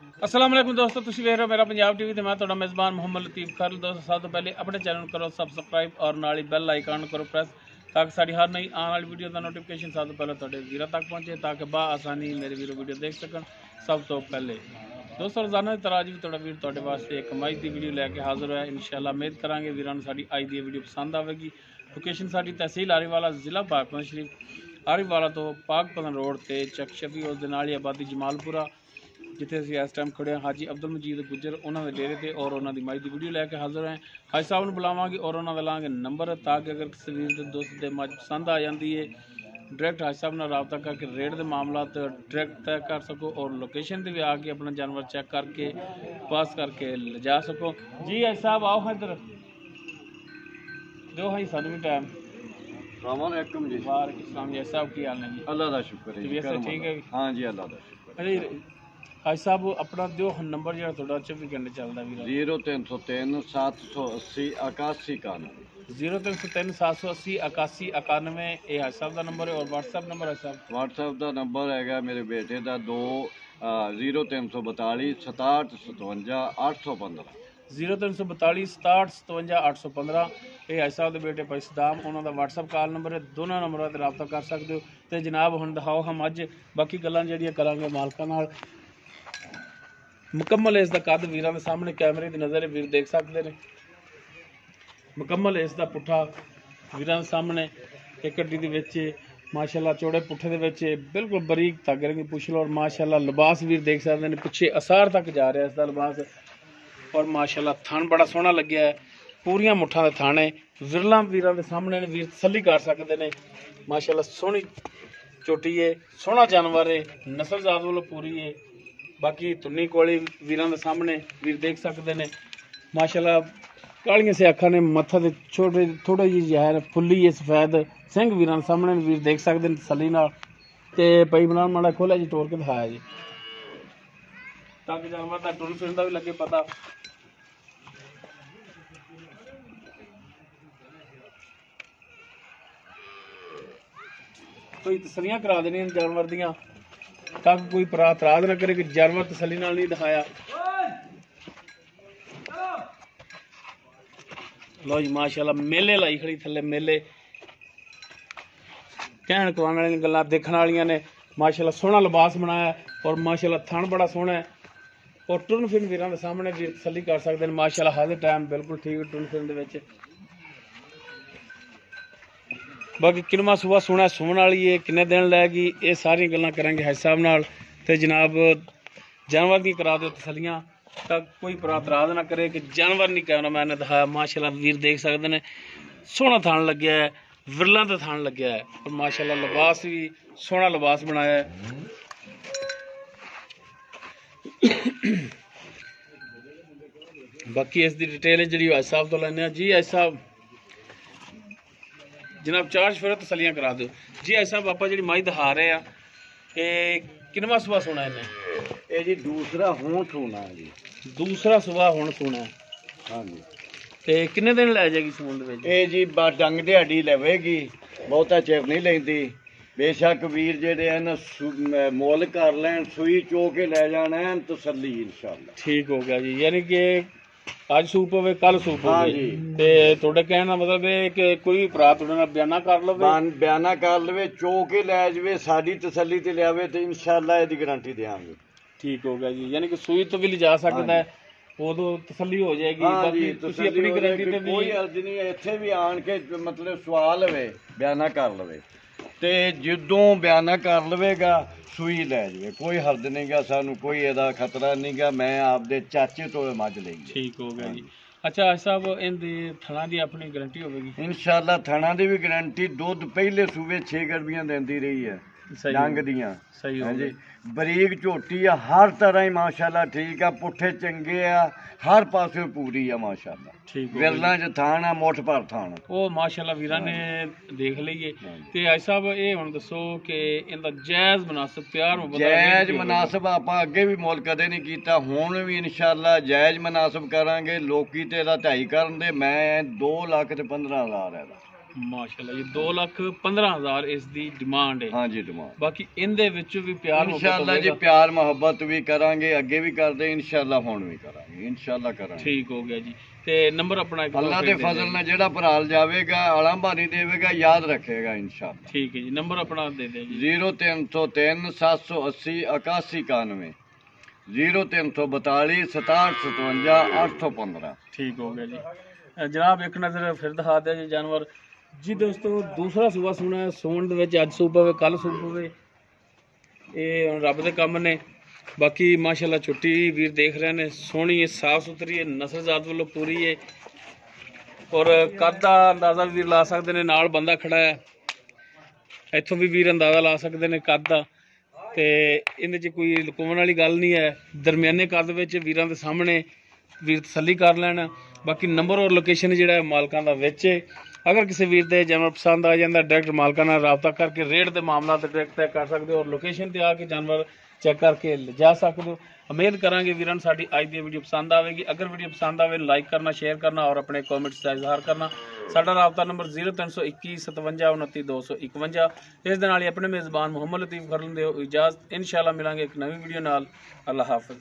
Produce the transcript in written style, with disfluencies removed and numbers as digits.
अस्सलाम वालेकुम दोस्तों, तुसीं वेख रहे हो मेरा पंजाब टीवी ते मैं तुहाडा मेज़बान मोहम्मद लतीफ़ खैर। दोस्तों सब तो पहले अपने चैनल करो सबसक्राइब और नाल ही बैल आइकन करो प्रेस ताकि साड़ी हर नई आने वाली वीडियो का नोटिफिकेशन सब तो पहले तुहाडे वीरों तक पहुँचे ताकि बा आसानी मेरे वीरों वीडियो देख सकन। सब तो पहले दोस्तों रोज़ाना की तरह अज भी तुहाडा वीर तुहाडे वास्ते एक कमाई की वीडियो लैके हाजिर होया। इंशाअल्लाह उम्मीद करांगे वीरां नूं साडी अज दी वीडियो पसंद आवेगी। लोकेशन साडी तहसील आरीवाला जिला पाकपतन शरीफ आरीवाला तो पाकपतन रोड ते चक शफी उस दे नाल ही आबादी जमालपुरा जिथे असीं इस टाइम खड़े हैं हाजी अब्दुल मजीद गुजर उन्होंने डेरे ते और उन्होंने मज की वीडियो लैके हाजिर हैं। हाजी साहब नूं बुलावांगे और उन्होंने लाँगे नंबर ताकि अगर किसी वीर के दोस्त के मज पसंद आ जाती है डायरैक्ट हाजी साहब नाल राबता करके रेट के मामला डायरैक्ट तय कर सको और लोकेशन पर भी आके अपना जानवर चेक करके पास करके ले जा सको। जी हाजी साहब आओ हाँ इधर दो हाँ सानू भी टाइम। वालेकुम जी। वालेकुम जी साहब की हाल है जी? अल्लाह का शुक्र है जी। ठीक है हाँ जी अल्लाह का शुक्र। अरे हाजी साहब अपना दिओ नंबर जो थोड़ा 24 घंटे चलता भी 0303 780 81 91 0303 780 81 91 ये हाजी साहब का नंबर है और व्हाट्सएप नंबर है साहब? व्हाट्सएप का नंबर है मेरे बेटे का 0342 67 57 815 0342 67 57 815। ये हाजी साहब के बेटे भाई सदाम उन्होंने व्हाट्सएप कॉल नंबर है। दोनों नंबरों पर रब्ता कर सकते हो। तो जनाब हम दिखाओ हम अज बाकी गल्लां जिहड़ियां करांगे मालकां नाल। मुकम्मल इसका कद वीरां दे सामने कैमरे की नज़र वीर देख सकते हैं। मुकम्मल इसका पुट्ठा वीरां दे सामने एक गड्डी दे विच माशाअल्लाह चौड़े पुट्ठे दे विच बिल्कुल बरीक धागे रंगी पुछ लो और माशाअल्लाह लिबास वीर देख सकते हैं पिछे असार तक जा रहा है इसका लिबास और माशाअल्लाह थन बड़ा सोहना लग्या है। पूरियां मुठ्ठां दे थाने विरला वीरां दे सामने वीर तसल्ली कर सकते हैं। माशाअल्लाह सोहनी चोटी है सोहना जानवर है नस्ल जात वालों पूरी है। बाकी तुन्नी कोली वीरां दे सामने वीर देख सकते हैं। माशाअल्लाह कालियां से अखां ने मत्था ते छोटे थोड़ा जी जहर फुल्ली है सफेद सिंह वीरां दे सामने वीर देख सकते हैं तसल्ली नाल। ते पई बनान माड़ा खोलिया जी टोर के दिखाया जी ताकि जानवर का टुर फिरन दा भी लगे पता। कोई तसलियां करा देनी जानवर दियां ताकि कोई इतराज ना करे कि जानवर तसली नाल नहीं दिखाया। लो जी माशाअल्लाह मेले लाई खड़ी थले मेले कहण कवाण वाली गल्लां देखण वालियां ने। माशाअल्लाह सोहना लिबास बनाया और माशाअल्लाह थन बड़ा सोहना है और टुरन फिरन वीरां दे सामने वीर तसली कर सकते हैं। माशाअल्लाह हर टाइम बिल्कुल ठीक है टुरन फिरन दे विच। बाकी किनवा सुबह सोना सुमन वाली है किन्ने दिन लैगी ये सारी गल्लां करांगे हाजी साहब नाल। ते जनाब जानवर दी करा दो तसलियां तक कोई इतराज ना करे कि जानवर नहीं कैमरा मैन ने दिखाया। माशाअल्लाह वीर देख सकते हैं सोहना थान लग्या है विरला का थान लग्या है और माशाअल्लाह लिबास भी सोहना लिबास बनाया है। बाकी इसकी डिटेल जी हाजी साहब तो लेने जी हाजी साहब जनाब चार फिर तसलियां करा दो जी हाजी साहब। आप जी माई दिखा रहे हैं कि किनवा सुबह सोना इन्हें ये जी दूसरा हुण सोना है जी। दूसरा सुबह हुण सोना है हाँ जी। ते किन्ने दिन लै जाएगी सून दे विच? ये जी डंग दिहाड़ी लवेगी बहुता चिर नहीं लेंदी। बेशक वीर जेडे हैं ना मुल कर लैन सूई चो के लै जाना है तसल्ली इंशाअल्लाह। ठीक हो गया जी यानी कि अज सूप होवे कल सूप हाँ होवे जी। ते तुहाडे कहण दा मतलब है कि कोई भरा तुहाडे नाल बयाना कर लवे बयाना कर लवे चो के लै जावे साडी तसल्ली ते लियावे ते इंशाअल्लाह इहदी गारंटी देंगे। ठीक हो गया जी यानी कि सूई तो भी ले जा सकता है उदों तसल्ली हो जाएगी। हाँ जी, तुसीं अपनी गारंटी ते भी कोई अर्ज नहीं है इत्थे भी आन के मतलब सवाल लवे बयाना कर लवे ते जदों बयाना कर लवेगा सूई लै जावे कोई हर्ज नहीं गा सानू कोई एदा खतरा नहीं गा। मैं आपदे चाचे तो मझ लई। ठीक हो गया जी। अच्छा हाजी साहब इनदी थणा दी अपनी गारंटी होगी? इंशाअल्लाह थणा दी भी गारंटी दुध पहले सूबे 6 गरबियां देंदी रही है डंग दियां। सही हाँ जी बरीक झोटी है हर तरह ही माशाअल्लाह ठीक है पुट्ठे चंगे आ हर पासे पूरी है माशाअल्लाह। ठीक विरला च थान है मुठ भर थान वो माशाअल्लाह वीरां ने देख लईए। ते हाजी साहब ये हुण दसो कि इनदा जायज़ मुनासिब प्यार मुहब्बत जायज़ मुनासिब आपां अगे भी मुल कदे नहीं कीता हुण भी इंशाअल्लाह जायज़ मुनासिब करांगे। लोकी ते इहदा 2.5 करन दे मैं 2,15,000 है ਮਾਸ਼ਾਅੱਲਾ ਜੀ 2,15,000 ਇਸ ਦੀ ਡਿਮਾਂਡ ਹੈ। ਹਾਂਜੀ ਡਿਮਾਂਡ। ਬਾਕੀ ਇਹਦੇ ਵਿੱਚ ਵੀ ਪਿਆਰ ਇਨਸ਼ਾਅੱਲਾ ਜੀ ਪਿਆਰ ਮੁਹੱਬਤ ਵੀ ਕਰਾਂਗੇ, ਅੱਗੇ ਵੀ ਕਰਦੇ ਇਨਸ਼ਾਅੱਲਾ, ਹੁਣ ਵੀ ਕਰਾਂਗੇ ਇਨਸ਼ਾਅੱਲਾ ਕਰਾਂਗੇ। ਠੀਕ ਹੋ ਗਿਆ ਜੀ। ਤੇ ਨੰਬਰ ਆਪਣਾ ਅੱਲਾ ਦੇ ਫਜ਼ਲ ਨਾਲ ਜਿਹੜਾ ਭਰਾਲ ਜਾਵੇਗਾ ਆਲਾਂਬਾਰੀ ਦੇਵੇਗਾ ਯਾਦ ਰੱਖੇਗਾ ਇਨਸ਼ਾਅੱਲਾ। ਠੀਕ ਹੈ ਜੀ। ਨੰਬਰ ਆਪਣਾ ਦੇ ਦਿਓ ਜੀ। 0303 780 8191 0342 6757 815। ਠੀਕ ਹੋ ਗਿਆ ਜੀ। ਜਨਾਬ ਇੱਕ ਨਜ਼ਰ ਫਿਰ ਦਿਖਾ ਦਿਆ ਜੀ ਜਾਨਵਰ ਜੀ ਦੋਸਤੋ। ਦੂਸਰਾ ਸੂਬਾ ਸੋਣਾ ਸੋਣ ਦੇ ਵਿੱਚ ਅੱਜ ਸੂਬ ਪਵੇ ਕੱਲ ਸੂਬ ਪਵੇ, ਇਹ ਹੁਣ ਰੱਬ ਦੇ ਕੰਮ ਨੇ। ਬਾਕੀ ਮਾਸ਼ਾਅੱਲਾ ਛੁੱਟੀ ਵੀਰ ਦੇਖ ਰਹੇ ਨੇ, ਸੋਹਣੀ ਹੈ, ਸਾਫ ਸੁਥਰੀ ਹੈ, ਨਸਲ ਜ਼ਾਤ ਵੱਲੋਂ ਪੂਰੀ ਹੈ। ਔਰ ਕੱਦ ਦਾ ਅੰਦਾਜ਼ਾ ਵੀਰ ਲਾ ਸਕਦੇ ਨੇ, ਨਾਲ ਬੰਦਾ ਖੜਾ ਹੈ, ਇੱਥੋਂ ਵੀ ਵੀਰ ਅੰਦਾਜ਼ਾ ਲਾ ਸਕਦੇ ਨੇ ਕੱਦ ਦਾ। ਤੇ ਇਹਦੇ 'ਚ ਕੋਈ ਲੁਕਾਉਣ ਵਾਲੀ ਗੱਲ ਨਹੀਂ ਹੈ, ਦਰਮਿਆਨੇ ਕੱਦ ਵਿੱਚ ਵੀਰਾਂ ਦੇ ਸਾਹਮਣੇ ਵੀਰ ਤਸੱਲੀ ਕਰ ਲੈਣ। ਬਾਕੀ ਨੰਬਰ ਔਰ ਲੋਕੇਸ਼ਨ ਜਿਹੜਾ ਮਾਲਕਾਂ ਦਾ ਵਿੱਚ ਹੈ। ਅਗਰ ਕਿਸੇ ਵੀਰ ਦੇ ਜਾਨਵਰ ਪਸੰਦ ਆ ਜਾਂਦਾ ਡਾਇਰੈਕਟ ਮਾਲਕਾਂ ਨਾਲ ਰਾਬਤਾ ਕਰਕੇ ਰੇਟ ਦੇ ਮਾਮਲਾ ਤੇ ਡਾਇਰੈਕਟ ਤੈਅ ਕਰ ਸਕਦੇ ਹੋ, ਔਰ ਲੋਕੇਸ਼ਨ ਤੇ ਆ ਕੇ ਜਾਨਵਰ ਚੈੱਕ ਕਰਕੇ ਲਿਜਾ ਸਕਦੇ ਹੋ। ਉਮੀਦ ਕਰਾਂਗੇ ਵੀਰਾਂ ਨੂੰ ਸਾਡੀ ਅੱਜ ਦੀ ਵੀਡੀਓ ਪਸੰਦ ਆਵੇਗੀ। ਅਗਰ ਵੀਡੀਓ ਪਸੰਦ ਆਵੇ ਲਾਈਕ ਕਰਨਾ, ਸ਼ੇਅਰ ਕਰਨਾ ਔਰ ਆਪਣੇ ਕਮੈਂਟਸ ਦਾ ਇਜ਼ਹਾਰ ਕਰਨਾ। ਸਾਡਾ ਰਾਬਤਾ ਨੰਬਰ 0321 57 29 251। ਇਸ ਦੇ ਨਾਲ ਹੀ ਆਪਣੇ ਮੇਜ਼ਬਾਨ ਮੁਹੰਮਦ ਲਤੀਫ ਖਰਲ ਦਿਓ ਇਜਾਜ਼ਤ। ਇਨਸ਼ਾਅੱਲਾ ਮਿਲਾਂਗੇ ਇੱਕ ਨਵੀਂ ਵੀਡੀਓ ਨਾਲ। ਅੱਲਾ ਹਾਫਿਜ਼।